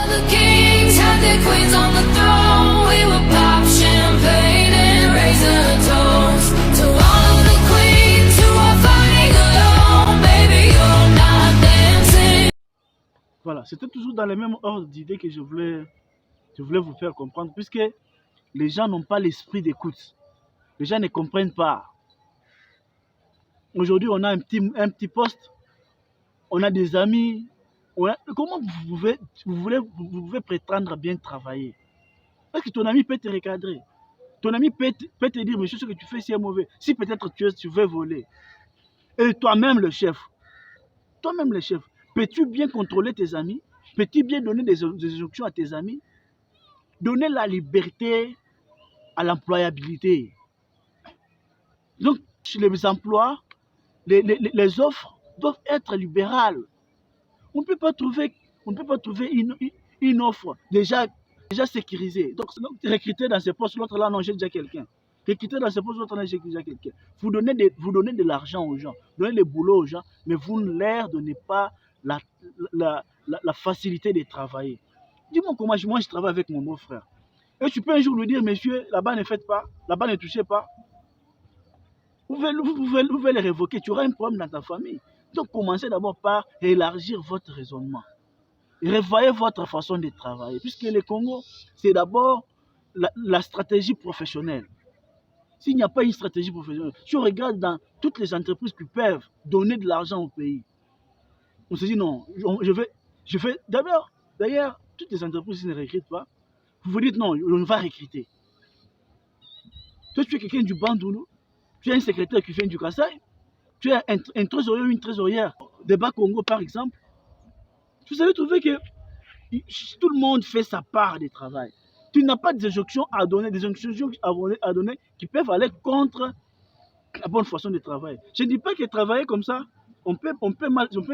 the kings had their queens on the throne. We would pop champagne and raise a toast to all of the queens who are fighting alone. Baby, you're not dancing. Voilà, c'était toujours dans le même ordre d'idées que je voulais vous faire comprendre, puisque les gens n'ont pas l'esprit d'écoute. Les gens ne comprennent pas. Aujourd'hui, on a un petit poste, on a des amis. Comment vous pouvez prétendre à bien travailler? Parce que ton ami peut te recadrer. Ton ami peut te dire, monsieur, ce que tu fais, c'est mauvais. Si peut-être tu veux voler. Et toi-même, le chef, peux-tu bien contrôler tes amis? Peux-tu bien donner des instructions à tes amis? Donner la liberté à l'employabilité. Donc, les emplois, les offres doivent être libérales. On ne peut pas trouver une offre déjà sécurisée. Donc, recruter dans ces postes, l'autre là, non, j'ai déjà quelqu'un. Recruter dans ces postes, l'autre là, j'ai déjà quelqu'un. Vous donnez de l'argent aux gens, donnez le boulot aux gens, mais vous ne leur donnez pas la facilité de travailler. Dis-moi comment moi je travaille avec mon beau-frère. Et tu peux un jour lui dire, monsieur, là-bas ne faites pas, là-bas ne touchez pas. Vous pouvez les révoquer, tu auras un problème dans ta famille. Donc commencez d'abord par élargir votre raisonnement. Revoyez votre façon de travailler. Puisque le Congo, c'est d'abord la stratégie professionnelle. S'il n'y a pas une stratégie professionnelle, si on regarde dans toutes les entreprises qui peuvent donner de l'argent au pays, on se dit non, je fais d'ailleurs, toutes les entreprises qui ne recrutent pas, vous vous dites non, on va recruter. Toi, tu es quelqu'un du Bandounou, tu as un secrétaire qui vient du Kassai, tu as un trésorier ou une trésorière de Bas-Congo par exemple, vous allez trouver que tout le monde fait sa part de travail. Tu n'as pas des injonctions à donner, qui peuvent aller contre la bonne façon de travailler. Je ne dis pas que travailler comme ça, on peut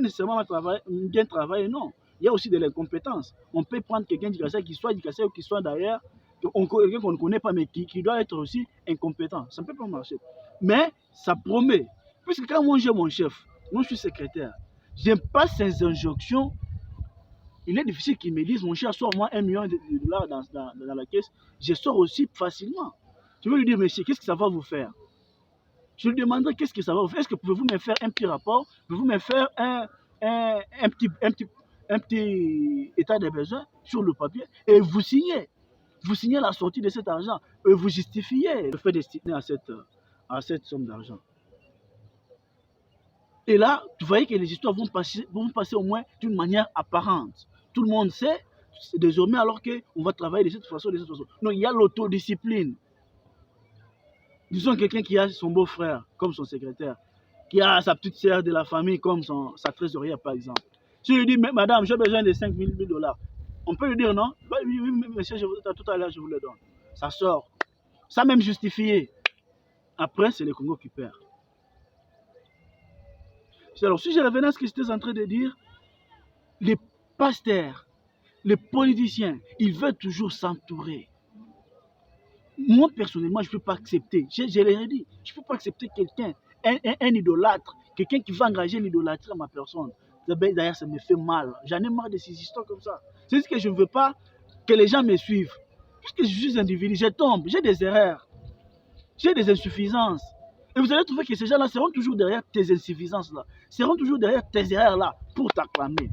nécessairement bien travailler, non. Il y a aussi de l'incompétence. On peut prendre quelqu'un du Kassai qui soit du Kassai ou qui soit d'ailleurs, quelqu'un qu'on ne connaît pas mais qui doit être aussi incompétent. Ça ne peut pas marcher. Mais ça promet. Puisque quand moi j'ai mon chef, moi je suis secrétaire, je n'aime pas ces injonctions. Il est difficile qu'ils me disent, mon cher, sors-moi 1 million de dollars dans la caisse. Je sors aussi facilement. Je vais lui dire, monsieur, qu'est-ce que ça va vous faire? Je lui demanderai, qu'est-ce que ça va vous faire? Est-ce que pouvez-vous me faire un petit rapport? Pouvez-vous me faire un petit état de besoin sur le papier? Et vous signez. Vous signez la sortie de cet argent. Et vous justifiez le fait destiné à cette somme d'argent. Et là, vous voyez que les histoires vont passer au moins d'une manière apparente. Tout le monde sait désormais alors qu'on va travailler de cette façon, de cette façon. Donc il y a l'autodiscipline. Disons quelqu'un qui a son beau-frère comme son secrétaire, qui a sa petite sœur de la famille comme sa trésorière par exemple. Si je lui dis, madame, j'ai besoin de 5 000 $, on peut lui dire non? Oui, monsieur, tout à l'heure je vous le donne. Ça sort. Ça même justifié. Après, c'est le Congo qui perd. Alors, si je revenais à ce que j'étais en train de dire, les pasteurs, les politiciens, ils veulent toujours s'entourer. Moi, personnellement, je ne peux pas accepter, je l'ai dit, je ne peux pas accepter quelqu'un, un idolâtre, quelqu'un qui va engager l'idolâtrie à ma personne. D'ailleurs, ça me fait mal. J'en ai marre de ces histoires comme ça. C'est ce que je ne veux pas que les gens me suivent. Puisque je suis individu, je tombe, j'ai des erreurs, j'ai des insuffisances. Et vous allez trouver que ces gens-là seront toujours derrière tes insuffisances-là, seront toujours derrière tes erreurs-là pour t'acclamer.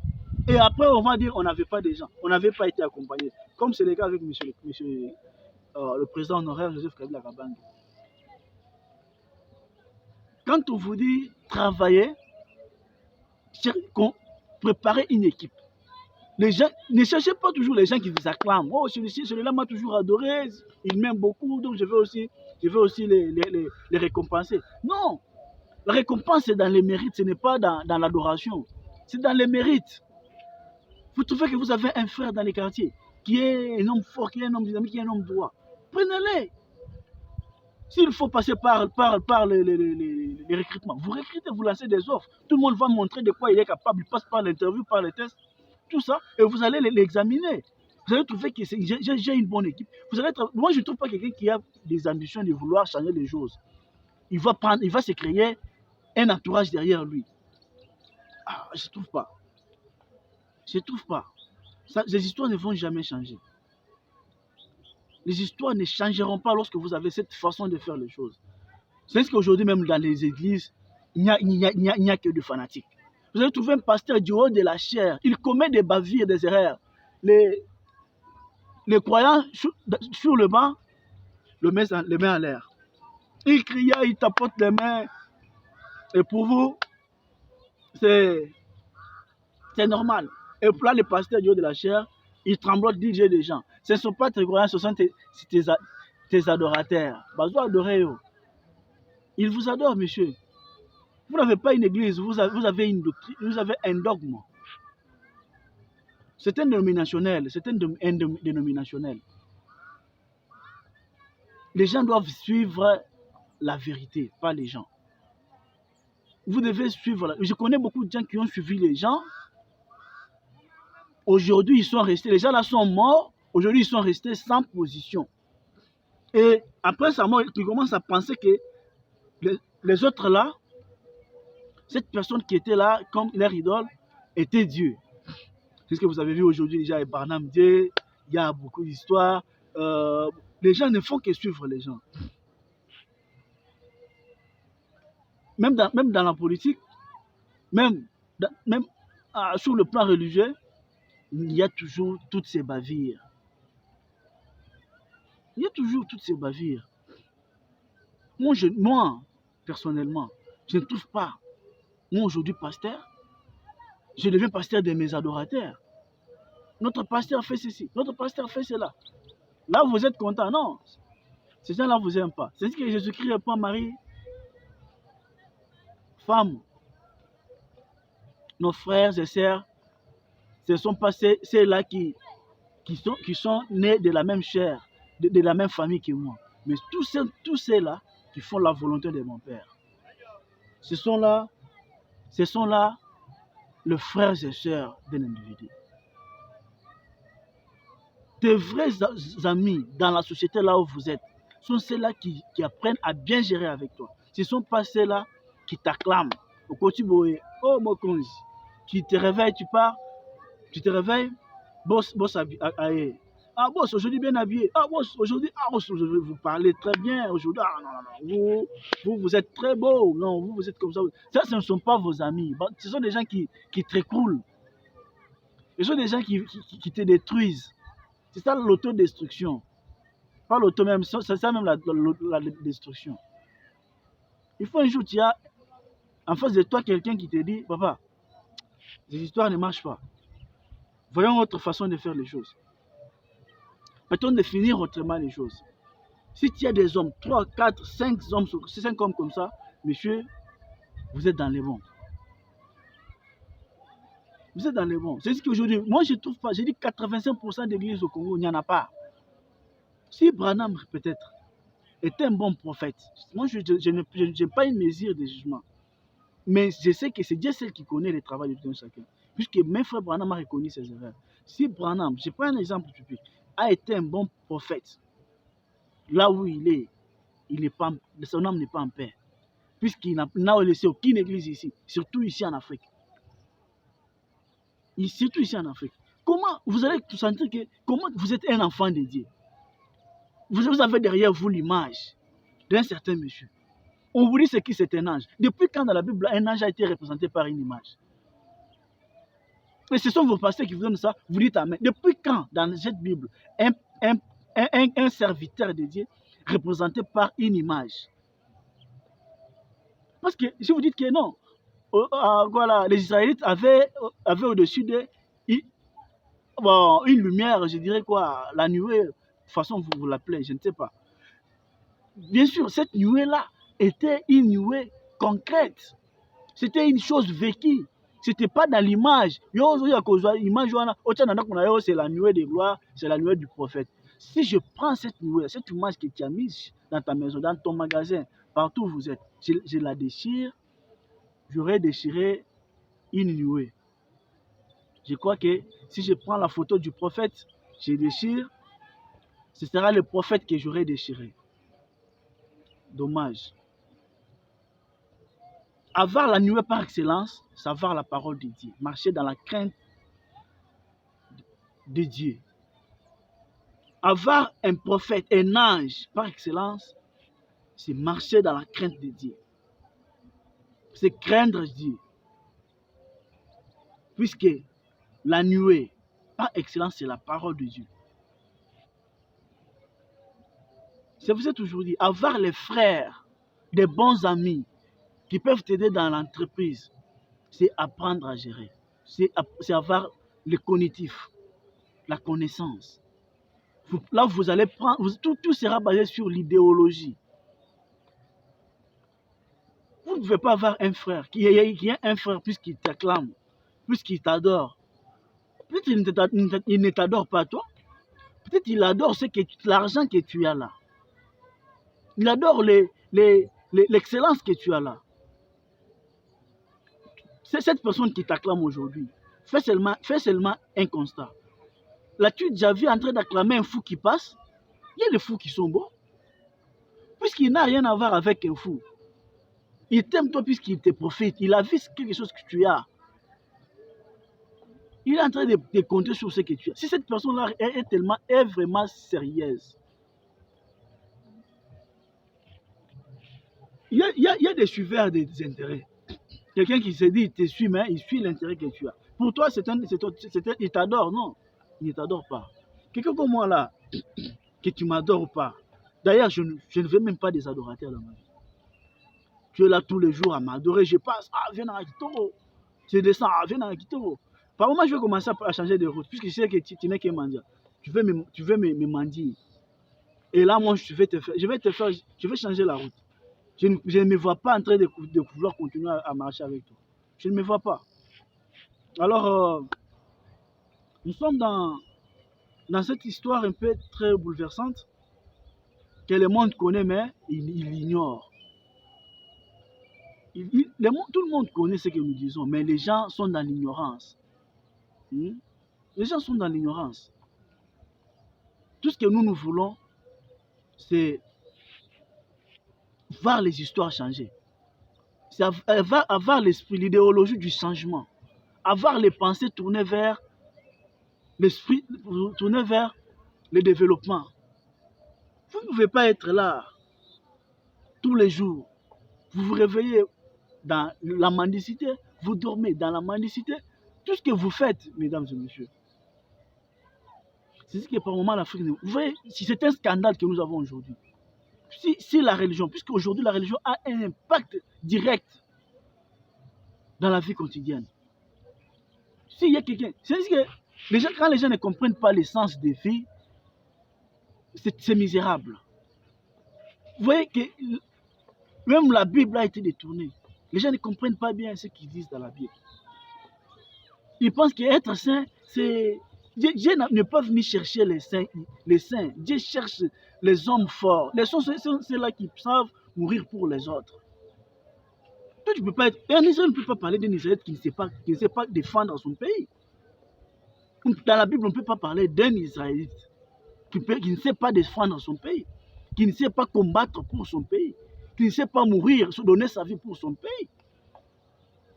Et après, on va dire on n'avait pas des gens, on n'avait pas été accompagné. Comme c'est le cas avec le président honoraire Joseph Kabila Kabange. Quand on vous dit travailler, préparer une équipe, les gens, ne cherchez pas toujours les gens qui vous acclament. Oh, celui-là m'a toujours adoré, il m'aime beaucoup, donc je veux aussi les récompenser. Non, la récompense c'est dans les mérites, ce n'est pas dans l'adoration. C'est dans les mérites. Vous trouvez que vous avez un frère dans les quartiers qui est un homme fort, qui est un homme dynamique, qui est un homme droit. Prenez-les. S'il faut passer par les recrutements, vous recrutez, vous lancez des offres. Tout le monde va montrer de quoi il est capable. Il passe par l'interview, par les tests, tout ça, et vous allez l'examiner. Vous allez trouver que j'ai une bonne équipe. Moi, je ne trouve pas quelqu'un qui a des ambitions de vouloir changer les choses. Il va se créer un entourage derrière lui. Ah, je ne trouve pas. Je ne trouve pas. Les histoires ne vont jamais changer. Les histoires ne changeront pas lorsque vous avez cette façon de faire les choses. C'est ce qu'aujourd'hui, même dans les églises, il n'y a que des fanatiques. Vous allez trouver un pasteur du haut de la chair. Il commet des bavures, des erreurs. Les croyants sur le banc le met en l'air. Il crie, il tapote les mains. Et pour vous, c'est normal. Et là, le pasteur du haut de la chair, il tremblote, dit Dieu des gens. Ce ne sont pas tes croyants, ce sont tes adorateurs. Bazo adoré. Ils vous adorent, monsieur. Vous n'avez pas une église, vous avez une doctrine, vous avez un dogme. C'est un dénominationnel, dénominationnel. Les gens doivent suivre la vérité, pas les gens. Vous devez suivre. Je connais beaucoup de gens qui ont suivi les gens. Aujourd'hui, ils sont restés. Les gens là sont morts. Aujourd'hui, ils sont restés sans position. Et après sa mort, ils commencent à penser que les autres là, cette personne qui était là, comme leur idole, était Dieu. C'est ce que vous avez vu aujourd'hui, déjà, avec Barnum Dieu, il y a beaucoup d'histoires. Les gens ne font que suivre les gens. Même dans la politique, même sur le plan religieux, il y a toujours toutes ces bavures. Il y a toujours toutes ces bavures. Moi, personnellement, je ne trouve pas. Moi, aujourd'hui, pasteur, je deviens pasteur de mes adorateurs. Notre pasteur fait ceci, notre pasteur fait cela. Là, vous êtes content. Non, ces gens-là ne vous aiment pas. C'est ce que Jésus-Christ répond à Marie. Femme, nos frères et sœurs, ce ne sont pas ceux-là qui sont nés de la même chair, de la même famille que moi. Mais tous ceux-là qui font la volonté de mon Père. Ce sont là les frères et sœurs d'un individu. Tes vrais amis dans la société là où vous êtes sont ceux-là qui apprennent à bien gérer avec toi. Ce ne sont pas ceux-là qui t'acclament. Au quotidien, oh mon conge, tu te réveilles, tu pars, tu te réveilles, boss habillé. Ah boss, aujourd'hui bien habillé. Ah boss, aujourd'hui, vous parlez très bien. Aujourd'hui, vous êtes très beau. Non, vous êtes comme ça. Ça, ce ne sont pas vos amis. Ce sont des gens qui t'écroulent. Ce sont des gens qui te détruisent. C'est ça l'autodestruction. Pas l'auto même, c'est ça même la destruction. Il faut un jour, tu as en face de toi quelqu'un qui te dit, papa, ces histoires ne marchent pas. Voyons autre façon de faire les choses. Peut-on définir autrement les choses? Si tu as des hommes, 3, 4, 5 hommes comme ça, monsieur, vous êtes dans les bons. Vous êtes dans les bons. C'est ce qu'aujourd'hui, moi je ne trouve pas, j'ai dit 85% d'églises au Congo, il n'y en a pas. Si Branham, peut-être, était un bon prophète, moi je n'ai pas une mesure de jugement. Mais je sais que c'est Dieu seul qui connaît le travail de tout un chacun. Puisque mes frères Branham a reconnu ses erreurs. Si Branham, je prends un exemple public, a été un bon prophète, là où il est pas, son âme n'est pas en paix. Puisqu'il n'a laissé aucune église ici, surtout ici en Afrique. Surtout ici en Afrique. Comment vous allez sentir que comment vous êtes un enfant de Dieu? Vous avez derrière vous l'image d'un certain monsieur. On vous dit c'est qui c'est un ange. Depuis quand dans la Bible un ange a été représenté par une image? Et ce sont vos pasteurs qui vous donnent ça, vous dites amen. Depuis quand dans cette Bible un serviteur de Dieu représenté par une image? Parce que si vous dites que non, voilà, les Israélites avaient au-dessus d'eux une lumière, je dirais quoi, la nuée, de toute façon vous l'appelez, je ne sais pas. Bien sûr, cette nuée-là était une nuée concrète. C'était une chose vécue. Ce n'était pas dans l'image. C'est la nuée de gloire, c'est la nuée du prophète. Si je prends cette nuée, cette image que tu as mise dans ta maison, dans ton magasin, partout où vous êtes, je la déchire, j'aurais déchiré une nuée. Je crois que si je prends la photo du prophète, je déchire, ce sera le prophète que j'aurais déchiré. Dommage. Avoir la nuée par excellence, c'est avoir la parole de Dieu. Marcher dans la crainte de Dieu. Avoir un prophète, un ange par excellence, c'est marcher dans la crainte de Dieu. C'est craindre Dieu. Puisque la nuée, par excellence, c'est la parole de Dieu. C'est pour ça toujours dit, avoir les frères, des bons amis qui peuvent t'aider dans l'entreprise, c'est apprendre à gérer. C'est avoir le cognitif, la connaissance. Là, vous allez prendre, tout sera basé sur l'idéologie. Vous ne pouvez pas avoir un frère, qui est un frère puisqu'il t'acclame, puisqu'il t'adore. Peut-être il ne t'adore pas toi. Peut-être il adore l'argent que tu as là. Il adore l'excellence que tu as là. C'est cette personne qui t'acclame aujourd'hui. Fais seulement un constat. L'as-tu déjà vu en train d'acclamer un fou qui passe? Il y a des fous qui sont beaux. Puisqu'il n'a rien à voir avec un fou. Il t'aime toi puisqu'il te profite. Il a vu quelque chose que tu as. Il est en train de compter sur ce que tu as. Si cette personne-là est vraiment sérieuse, il y a des suiveurs des intérêts. Quelqu'un qui se dit, il te suit, mais il suit l'intérêt que tu as. Pour toi, il t'adore, non? Il ne t'adore pas. Quelqu'un comme moi là, que tu ne m'adores pas. D'ailleurs, je ne veux même pas des adorateurs dans ma vie. Tu es là tous les jours à m'adorer. Je passe, viens dans la Kitoro. Je descends, viens dans la Kitoro. Par moment, je vais commencer à changer de route, puisque je sais que tu n'es qu'un mendiant. Tu veux me mendier. Et là, moi, je vais changer la route. Je ne me vois pas en train de vouloir continuer à marcher avec toi. Je ne me vois pas. Alors, nous sommes dans cette histoire un peu très bouleversante que le monde connaît, mais il l'ignore. Tout le monde connaît ce que nous disons, mais les gens sont dans l'ignorance. Les gens sont dans l'ignorance. Tout ce que nous voulons, c'est voir les histoires changer. C'est avoir l'esprit, l'idéologie du changement. Avoir les pensées tournées vers l'esprit, tournées vers le développement. Vous ne pouvez pas être là tous les jours. Vous vous réveillez dans la mendicité, vous dormez dans la mendicité. Tout ce que vous faites, mesdames et messieurs, c'est ce que par moment l'Afrique... Vous voyez, c'est un scandale que nous avons aujourd'hui. Si la religion, puisque aujourd'hui la religion a un impact direct dans la vie quotidienne. S'il y a quelqu'un... C'est-à-dire que quand les gens ne comprennent pas l'essence des vies, c'est misérable. Vous voyez que même la Bible a été détournée. Les gens ne comprennent pas bien ce qu'ils disent dans la Bible. Ils pensent qu'être saint, c'est... Dieu ne peut venir chercher les saints. Dieu cherche les hommes forts. Les hommes, c'est ceux-là qui savent mourir pour les autres. Toi, tu peux pas être... Un Israélite ne peut pas parler d'un Israélite qui ne sait pas défendre son pays. Dans la Bible, on ne peut pas parler d'un Israélite qui ne sait pas défendre son pays, qui ne sait pas combattre pour son pays, qui ne sait pas mourir, se donner sa vie pour son pays.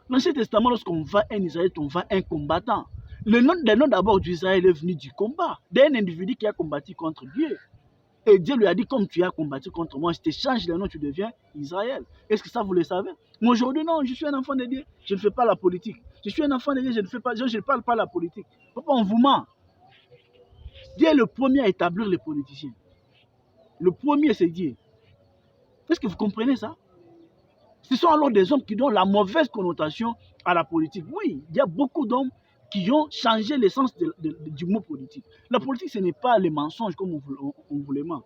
Dans l'Ancien Testament, lorsqu'on va un Israélite, on va un combattant. Le nom d'abord d'Israël est venu du combat, d'un individu qui a combattu contre Dieu. Et Dieu lui a dit, comme tu as combattu contre moi, je te change le nom, tu deviens Israël. Est-ce que ça, vous le savez? Mais aujourd'hui, non, je suis un enfant de Dieu, je ne fais pas la politique. Je suis un enfant de Dieu, je ne parle pas la politique. Pourquoi on vous ment? Dieu est le premier à établir les politiciens. Le premier, c'est Dieu. Est-ce que vous comprenez ça? Ce sont alors des hommes qui donnent la mauvaise connotation à la politique. Oui, il y a beaucoup d'hommes qui ont changé l'essence du mot politique. La politique, ce n'est pas les mensonges comme on vous les ment.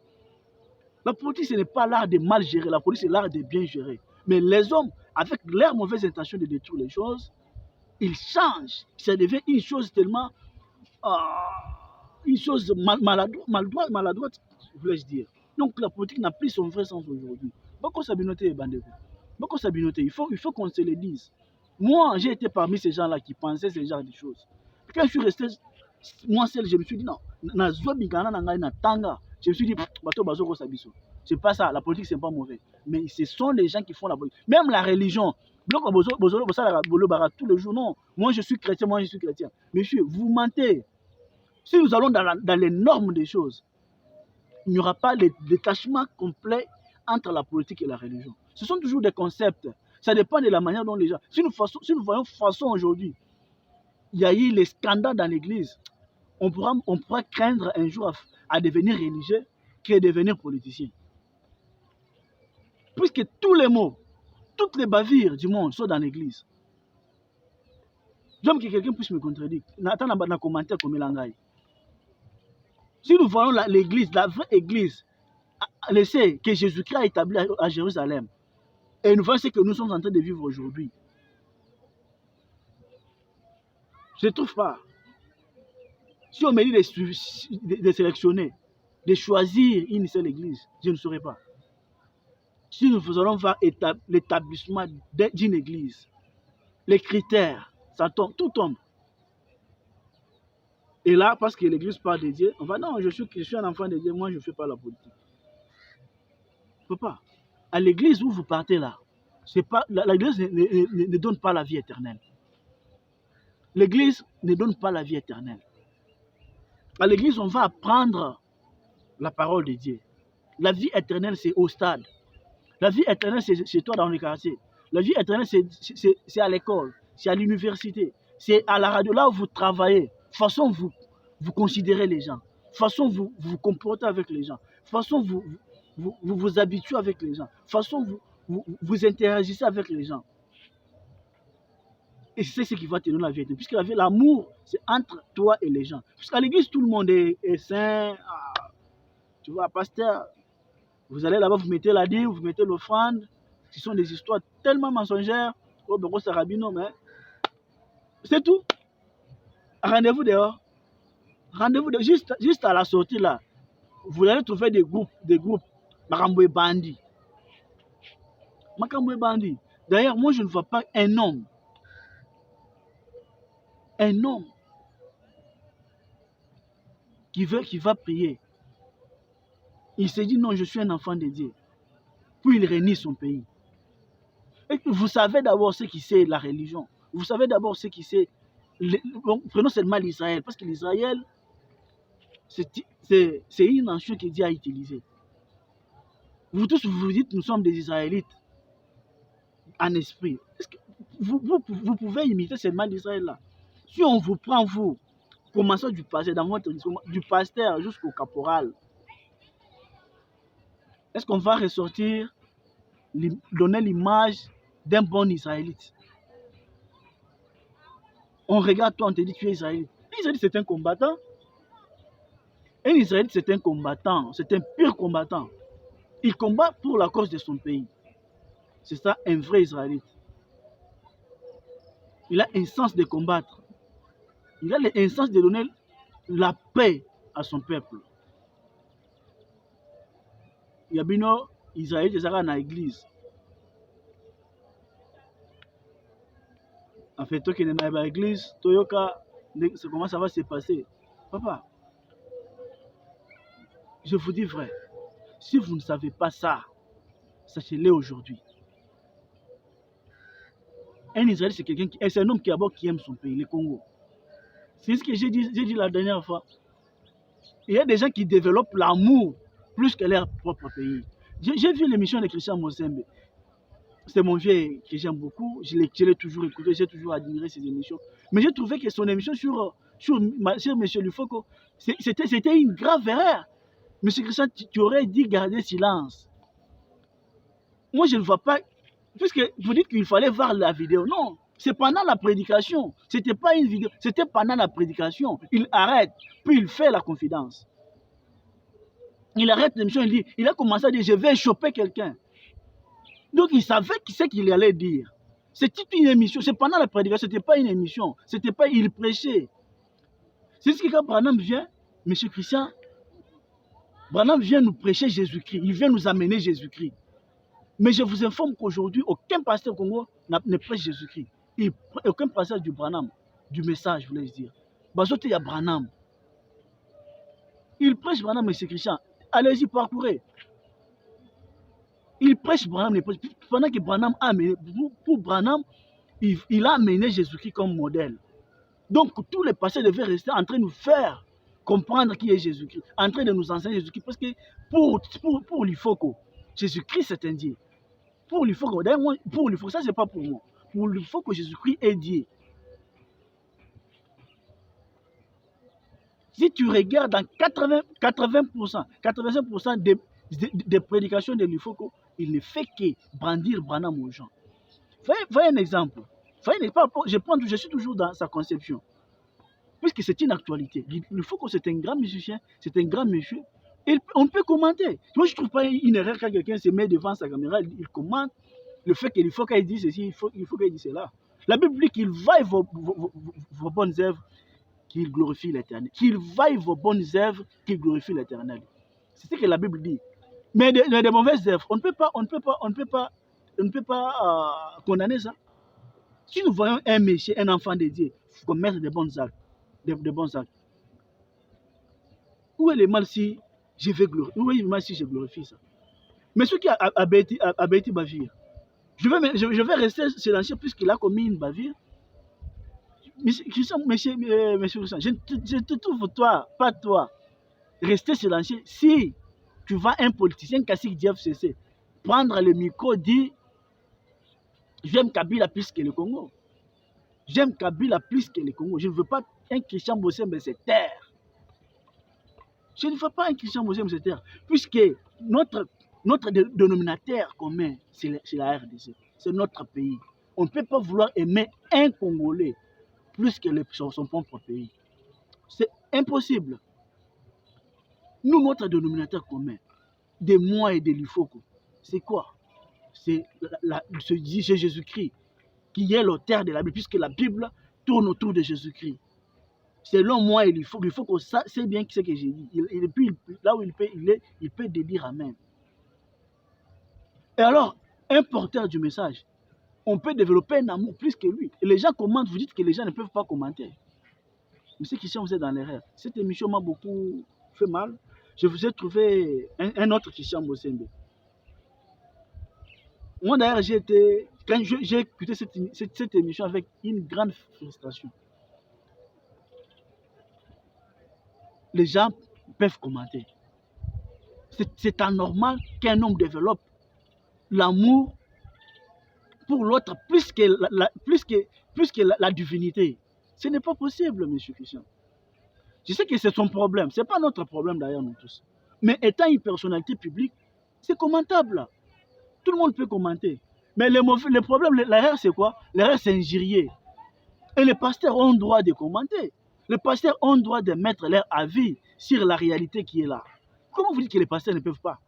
La politique, ce n'est pas l'art de mal gérer. La politique, c'est l'art de bien gérer. Mais les hommes, avec leur mauvaise intention de détruire les choses, ils changent. Ça devient une chose tellement... une chose maladroite, voulais-je dire. Donc la politique n'a plus son vrai sens aujourd'hui. Beaucoup Sabinoté et Bandeko. Beaucoup Sabinoté, il faut qu'on se le dise. Moi, j'ai été parmi ces gens-là qui pensaient ce genre de choses. Quand je suis resté, moi seul, je me suis dit non. Je me suis dit, c'est pas ça, la politique, c'est pas mauvais. Mais ce sont les gens qui font la politique. Même la religion. Tous les jours, non. Moi, je suis chrétien, Monsieur, vous mentez. Si nous allons dans les normes des choses, il n'y aura pas le détachement complet entre la politique et la religion. Ce sont toujours des concepts. Ça dépend de la manière dont les gens... Si nous voyons façon aujourd'hui, il y a eu les scandales dans l'église, on pourra craindre un jour à devenir religieux que de devenir politicien. Puisque tous les mots, toutes les bavures du monde sont dans l'église. J'aime que quelqu'un puisse me contredire. Attends dans le commentaire comme il. Si nous voyons l'église, la vraie église, laissez que Jésus-Christ a établi à Jérusalem, et nous voyons ce que nous sommes en train de vivre aujourd'hui, je ne trouve pas. Si on me dit de sélectionner, de choisir une seule église, je ne saurais pas. Si nous allons voir l'établissement d'une église, les critères, ça tombe, tout tombe. Et là, parce que l'église parle de Dieu, on va non, je suis un enfant de Dieu, moi je ne fais pas la politique. Il ne faut pas. À l'église où vous partez là, l'église ne donne pas la vie éternelle. L'église ne donne pas la vie éternelle. À l'église, on va apprendre la parole de Dieu. La vie éternelle, c'est au stade. La vie éternelle, c'est chez toi dans le quartier. La vie éternelle, c'est à l'école, c'est à l'université, c'est à la radio, là où vous travaillez. Façon vous considérez les gens. Façon vous comportez avec les gens. Façon vous habituez avec les gens. Façon vous interagissez avec les gens. Et c'est ce qui va te donner la vérité. Puisque l'amour, c'est entre toi et les gens. Puisqu'à l'église, tout le monde est saint. Ah, tu vois, pasteur, vous allez là-bas, vous mettez la dîme, vous mettez l'offrande. Ce sont des histoires tellement mensongères. Oh, ben, c'est rabino, mais c'est tout. Rendez-vous dehors. Rendez-vous dehors. Juste à la sortie là, vous allez trouver des groupes. Makamboué Bandi. Makamboué Bandi. D'ailleurs, moi, je ne vois pas un homme qui va prier. Il se dit non, je suis un enfant de Dieu. Puis il renie son pays. Et vous savez d'abord ce qui c'est la religion. Vous savez d'abord ce qui c'est. Prenons seulement l'Israël. Parce que l'Israël, c'est une nation que Dieu a utilisée. Vous tous, vous dites nous sommes des Israélites en esprit. Est-ce que vous pouvez imiter seulement l'Israël là? Si on vous prend, vous, commençons du pasteur jusqu'au caporal, est-ce qu'on va ressortir, donner l'image d'un bon Israélite? On regarde toi, on te dit que tu es Israélite. Un Israélite, c'est un combattant. Un Israélite, c'est un combattant. C'est un pur combattant. Il combat pour la cause de son pays. C'est ça, un vrai Israélite. Il a un sens de combattre. Il a un sens de donner la paix à son peuple. Il y a bien Israël qui est dans l'église. En fait, toi qui es dans l'église, comment ça va se passer? Papa, je vous dis vrai, si vous ne savez pas ça, sachez-le aujourd'hui. Un Israélite, c'est un homme qui aime son pays, le Congo. C'est ce que j'ai dit la dernière fois. Il y a des gens qui développent l'amour plus que leur propre pays. J'ai vu l'émission de Christian Mozembe. C'est mon vieux que j'aime beaucoup. Je l'ai toujours écouté, j'ai toujours admiré ses émissions. Mais j'ai trouvé que son émission sur M. Lufoko, c'était une grave erreur. M. Christian, tu aurais dit garder silence. Moi, je ne vois pas. Puisque vous dites qu'il fallait voir la vidéo. Non, c'est pendant la prédication. Ce n'était pas une vidéo, c'était pendant la prédication. Il arrête, puis il fait la confidence. Il arrête l'émission, il a commencé à dire, je vais choper quelqu'un. Donc il savait ce qu'il allait dire. C'était une émission, c'est pendant la prédication, ce n'était pas une émission. C'était pas, il prêchait. C'est ce que quand Branham vient, M. Christian, Branham vient nous prêcher Jésus-Christ. Il vient nous amener Jésus-Christ. Mais je vous informe qu'aujourd'hui, aucun pasteur au Congo ne prêche Jésus-Christ. Aucun pasteur du Branham, du message, voulais-je dire. Bazote, il y a Branham. Il prêche Branham, M. Christian. Allez-y, parcourez. Il prêche Branham. Pendant que Branham a amené, pour Branham, il a amené Jésus-Christ comme modèle. Donc, tous les pasteurs devaient rester en train de nous faire comprendre qui est Jésus-Christ, en train de nous enseigner Jésus-Christ, parce que pour l'Ifoko, Jésus-Christ c'est un Dieu. Pour l'Ifoko, d'ailleurs, pour l'Ifoko, ça c'est pas pour moi. Pour l'Ifoko, Jésus-Christ est Dieu. Si tu regardes dans 85% des prédications de l'Ifoko, il ne fait que brandir Branham aux gens. Voyez un exemple. Je suis toujours dans sa conception. Puisque c'est une actualité. L'Ifoko, c'est un grand musicien, c'est un grand monsieur. On peut commenter. Moi, je ne trouve pas une erreur quand quelqu'un se met devant sa caméra, il commente le fait qu'il faut qu'il dise ceci, il faut qu'il dise cela. La Bible dit qu'il vaille vos bonnes œuvres, qu'il glorifie l'Éternel. Qu'il vaille vos bonnes œuvres, qu'il glorifie l'Éternel. C'est ce que la Bible dit. Mais de mauvaises œuvres, on ne peut pas condamner ça. Si nous voyons un méchant, un enfant de Dieu, commettre de bons actes, où est le mal si je vais glorifier? Où est le mal si je glorifie ça? Mais ce qui a bêti bavire, je vais rester silencieux puisqu'il a commis une bavire. Monsieur Christian, je te trouve toi, pas toi, rester silencieux. Si tu vas un politicien cacique du FCC, prendre le micro, dire j'aime Kabila plus que le Congo. J'aime Kabila plus que le Congo. Je ne veux pas un Christian Bossembe se taire. Je ne veux pas un Christian Bossembe se taire. Puisque notre dénominateur commun, c'est la RDC. C'est notre pays. On ne peut pas vouloir aimer un Congolais plus que son propre pays. C'est impossible. Nous, notre dénominateur commun, de moi et de l'Ifoko, c'est quoi? C'est Jésus-Christ qui est l'auteur de la Bible, puisque la Bible tourne autour de Jésus-Christ. Selon moi, il faut que ça, c'est bien ce que j'ai dit. Et puis, là où il peut dire Amen. Et alors, un porteur du message, on peut développer un amour plus que lui. Et les gens commentent, vous dites que les gens ne peuvent pas commenter. Monsieur Christian, vous êtes dans l'erreur. Cette émission m'a beaucoup fait mal. Je vous ai trouvé un autre Christian Bossembe. Moi d'ailleurs, quand j'ai écouté cette émission avec une grande frustration. Les gens peuvent commenter. C'est anormal qu'un homme développe l'amour pour l'autre plus que la divinité. Ce n'est pas possible, monsieur Christian. Je sais que c'est son problème. Ce n'est pas notre problème d'ailleurs, nous tous. Mais étant une personnalité publique, c'est commentable. Tout le monde peut commenter. Mais le problème, l'erreur c'est quoi? L'erreur c'est injurier. Et les pasteurs ont le droit de commenter. Les pasteurs ont le droit de mettre leur avis sur la réalité qui est là. Comment vous dites que les pasteurs ne peuvent pas?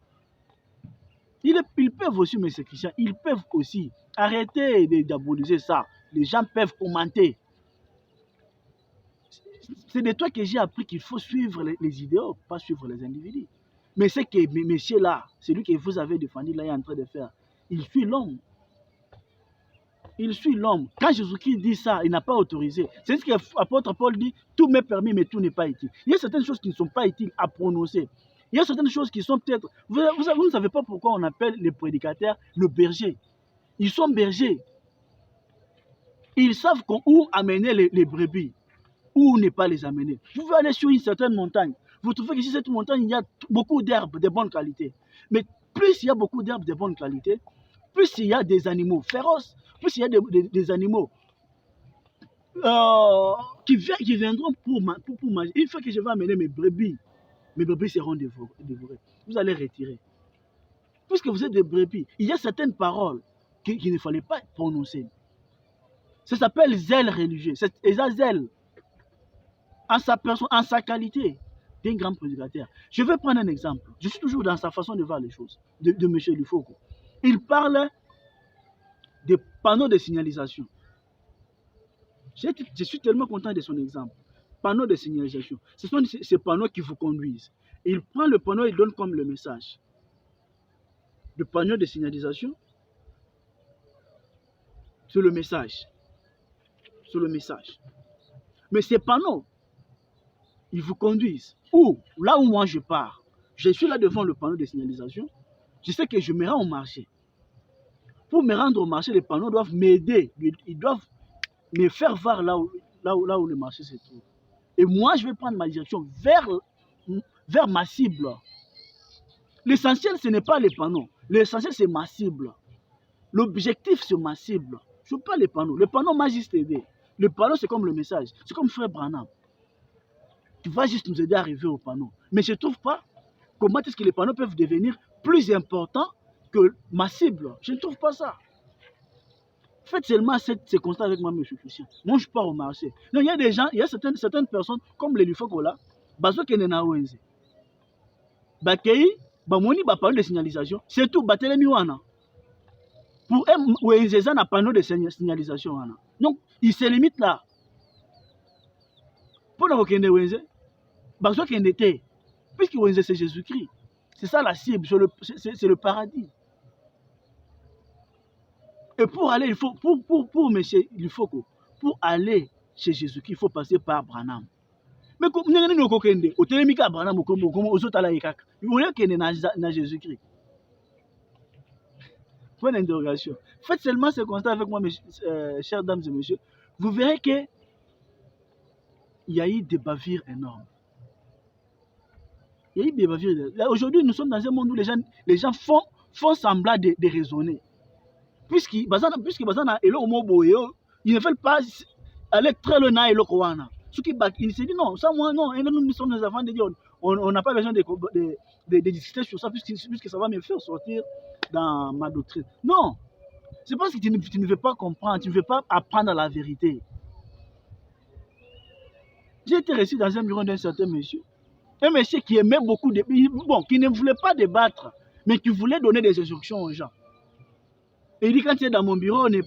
Ils peuvent aussi, monsieur Christian, ils peuvent aussi. Arrêtez de diaboliser ça. Les gens peuvent commenter. C'est de toi que j'ai appris qu'il faut suivre les idéaux, pas suivre les individus. Mais c'est que monsieur là, celui que vous avez défendu là, est en train de faire, il suit l'homme. Il suit l'homme. Quand Jésus-Christ dit ça, il n'a pas autorisé. C'est ce que l'apôtre Paul dit, tout m'est permis, mais tout n'est pas utile. Il y a certaines choses qui ne sont pas utiles à prononcer. Il y a certaines choses qui sont peut-être... Vous ne savez pas pourquoi on appelle les prédicateurs le berger. Ils sont bergers. Ils savent où amener les brebis, où ne pas les amener. Vous pouvez aller sur une certaine montagne. Vous trouvez que sur cette montagne, il y a beaucoup d'herbes de bonne qualité. Mais plus il y a beaucoup d'herbes de bonne qualité, plus il y a des animaux féroces, plus il y a des animaux qui viendront pour manger. Une fois que je vais amener mes brebis seront dévorées. Vous allez retirer. Puisque vous êtes des brebis, il y a certaines paroles qu'il ne fallait pas prononcer. Ça s'appelle zèle religieux. C'est zèle en sa personne, en sa qualité d'un grand prédicateur. Je vais prendre un exemple. Je suis toujours dans sa façon de voir les choses, de M. Lufoko. Il parle des panneaux de signalisation. Je suis tellement content de son exemple. Panneaux de signalisation. Ce sont ces panneaux qui vous conduisent. Il prend le panneau et il donne comme le message. Le panneau de signalisation, c'est le message. C'est le message. Mais ces panneaux, ils vous conduisent. Là où moi je pars, je suis là devant le panneau de signalisation, je sais que je me rends au marché. Pour me rendre au marché, les panneaux doivent m'aider. Ils doivent me faire voir là où le marché se trouve. Et moi, je vais prendre ma direction vers ma cible. L'essentiel, ce n'est pas les panneaux. L'essentiel, c'est ma cible. L'objectif, c'est ma cible. Je ne veux pas les panneaux. Les panneaux m'a juste aidé. Le panneau, c'est comme le message. C'est comme Frère Branham. Tu vas juste nous aider à arriver au panneau. Mais je ne trouve pas comment est-ce que les panneaux peuvent devenir plus importants que ma cible. Je ne trouve pas ça. Faites seulement ces constats avec moi, M. Christian. Moi, je pars au marché. Donc, il y a des gens, il y a certaines personnes, comme les Lufokola, bazo kenena wenze. Bakei, bamoni ba panneau de signalisation, c'est tout, batelemi wana. Pour eux, wenze ça n'a panneau de signalisation wana. Donc, il se limite là. Pour nous kende wenze, bazo kende te. Puisque wenze c'est Jésus-Christ. C'est ça la cible, c'est le paradis. Et pour aller, il faut, pour monsieur, il faut que, pour aller chez Jésus-Christ, il faut passer par Branham. Mais comme nous avons dit, au télémica Branham, comme aux autres à il faut que Jésus-Christ. Point d'interrogation. Faites seulement ce constat avec moi, mes chères dames et messieurs. Vous verrez que il y a eu des bavures énormes. Il y a eu des bavures. Aujourd'hui, nous sommes dans un monde où les gens font semblant de raisonner. Puisqu'ils ne veulent pas aller très loin et il s'est dit non, ça moi non, nous sommes des enfants de Dieu, on n'a pas besoin de discuter sur ça puisque ça va me faire sortir dans ma doctrine. Non, c'est parce que tu ne veux pas comprendre, tu ne veux pas apprendre la vérité. J'ai été reçu dans un bureau d'un certain monsieur, un monsieur qui aimait beaucoup, qui ne voulait pas débattre, mais qui voulait donner des instructions aux gens. Et il dit, quand tu es dans mon bureau, il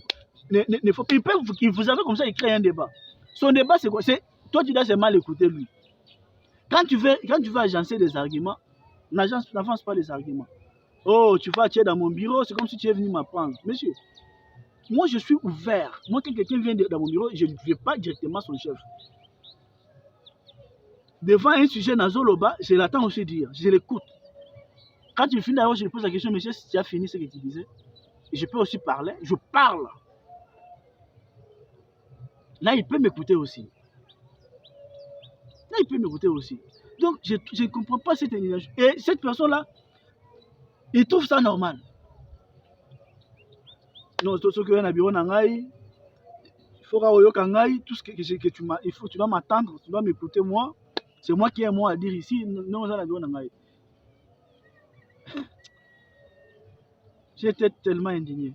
faut, vous avez comme ça écrit un débat. Son débat, c'est quoi? Toi, tu dois seulement l'écouter, lui. Quand tu veux agencer des arguments, n'avance pas les arguments. Oh, tu es dans mon bureau, c'est comme si tu es venu m'apprendre. Monsieur, moi, je suis ouvert. Moi, quand quelqu'un vient dans mon bureau, je ne vais pas directement son chef. Devant un sujet Nazoloba, je l'attends aussi dire. Je l'écoute. Quand tu finis d'ailleurs, je lui pose la question, monsieur, si tu as fini ce que tu disais. Et je peux aussi parler, je parle. Là, il peut m'écouter aussi. Donc, je ne comprends pas cette énergie. Et cette personne-là, il trouve ça normal. Non, tout ce que tu as bureau, il faut que tu dois m'attendre, tu dois m'écouter moi. C'est moi qui ai moi à dire ici. Non, ça bureau. J'étais tellement indigné.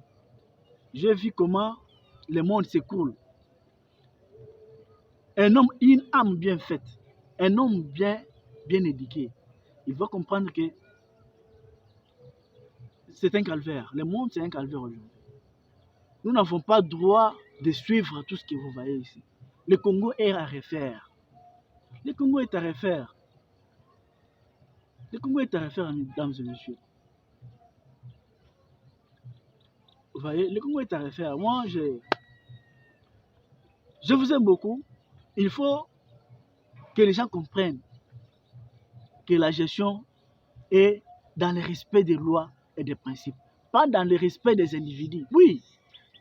J'ai vu comment le monde s'écoule. Un homme, une âme bien faite, un homme bien éduqué, il va comprendre que c'est un calvaire. Le monde, c'est un calvaire aujourd'hui. Nous n'avons pas droit de suivre tout ce que vous voyez ici. Le Congo est à refaire. Le Congo est à refaire. Le Congo est à refaire, mesdames et messieurs. Vous voyez, le Congo est à refaire. Moi, je vous aime beaucoup. Il faut que les gens comprennent que la gestion est dans le respect des lois et des principes, pas dans le respect des individus. Oui,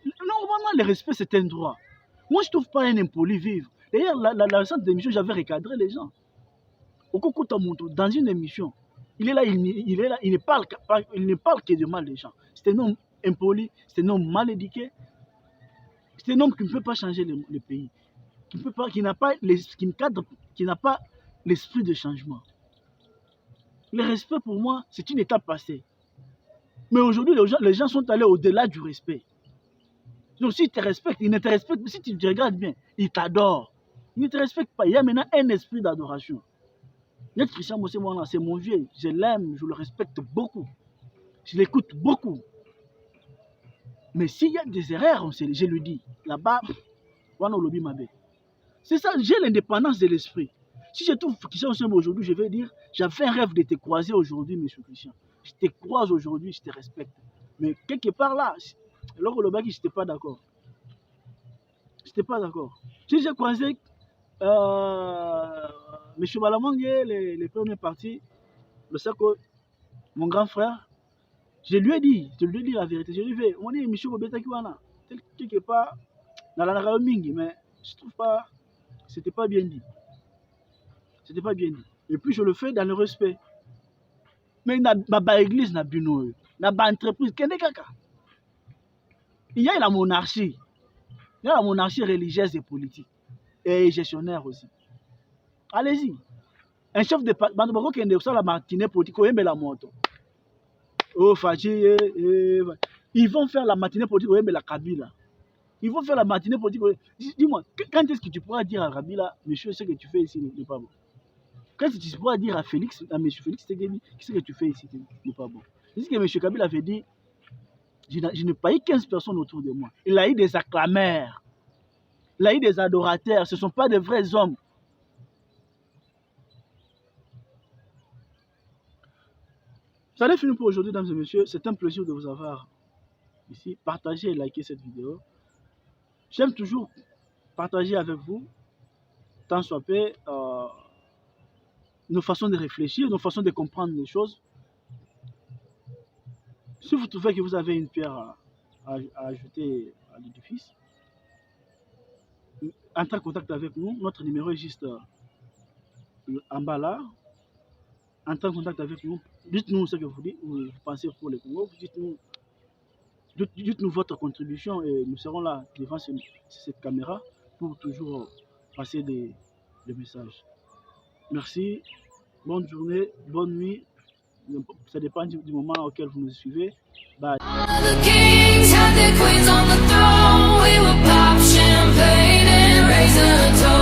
normalement, le respect, c'est un droit. Moi, je ne trouve pas un impoli vivre. D'ailleurs, la récente émission, j'avais recadré les gens. Dans une émission, il est là, il ne parle que de mal des gens. C'est un homme impoli, c'est un homme mal éduqué, c'est un homme qui ne peut pas changer le pays, qui n'a pas l'esprit de changement. Le respect pour moi, c'est une étape passée. Mais aujourd'hui, les gens sont allés au-delà du respect. Donc s'ils te respectent, ils ne te respectent pas. Si tu te regardes bien, ils t'adorent. Ils ne te respectent pas. Il y a maintenant un esprit d'adoration. Notre Christian Mossé, c'est mon vieux. Je l'aime, je le respecte beaucoup. Je l'écoute beaucoup. Mais s'il y a des erreurs, je le dis. Là-bas, c'est ça, j'ai l'indépendance de l'esprit. Si je trouve Christian Mossé aujourd'hui, je vais dire, j'avais un rêve de te croiser aujourd'hui, monsieur Christian. Je te croise aujourd'hui, je te respecte. Mais quelque part là, alors le bac, je n'étais pas d'accord. Je n'étais pas d'accord. Si j'ai croisé M. Balamangue, les premiers partis, le Sako, mon grand frère, je lui ai dit la vérité. Je lui ai dit, on est M. Robeta Kiwana. Quelque part, dans la Mingi, mais je ne trouve pas, c'était pas bien dit. C'était pas bien dit. Et puis je le fais dans le respect. Mais ma église n'a bino, na ba entreprise kende kaka. Il y a la monarchie. Il y a la monarchie religieuse et politique et gestionnaire aussi. Allez-y. Un chef de bando kende ça la matinée politique oyembe la moto. Oh Fachi, ils vont faire la matinée politique oyembe la Kabila. Ils vont faire la matinée politique. Dis-moi, quand est-ce que tu pourras dire à Kabila, monsieur, ce que tu fais ici n'est pas bon? Quand est-ce que tu pourras dire à Félix, à monsieur Félix Tshisekedi, ce que tu fais ici n'est pas bon? C'est ce que monsieur Kabila avait dit. Je n'ai pas eu 15 personnes autour de moi. Il a eu des acclameurs. Il a eu des adorateurs. Ce ne sont pas de vrais hommes. Ça allait finir pour aujourd'hui, mesdames et messieurs. C'est un plaisir de vous avoir ici. Partagez et likez cette vidéo. J'aime toujours partager avec vous, tant soit peu, nos façons de réfléchir, nos façons de comprendre les choses. Si vous trouvez que vous avez une pierre à ajouter à l'édifice, entrez en contact avec nous. Notre numéro est juste en bas là. Entrez en contact avec nous. Dites-nous ce que vous pensez pour le Congo. Dites-nous votre contribution et nous serons là devant cette caméra pour toujours passer des messages. Merci. Bonne journée, bonne nuit. Ça dépend du moment auquel vous nous suivez. Bye. All the kings had their queens on the throne. We would pop champagne and raise a toast.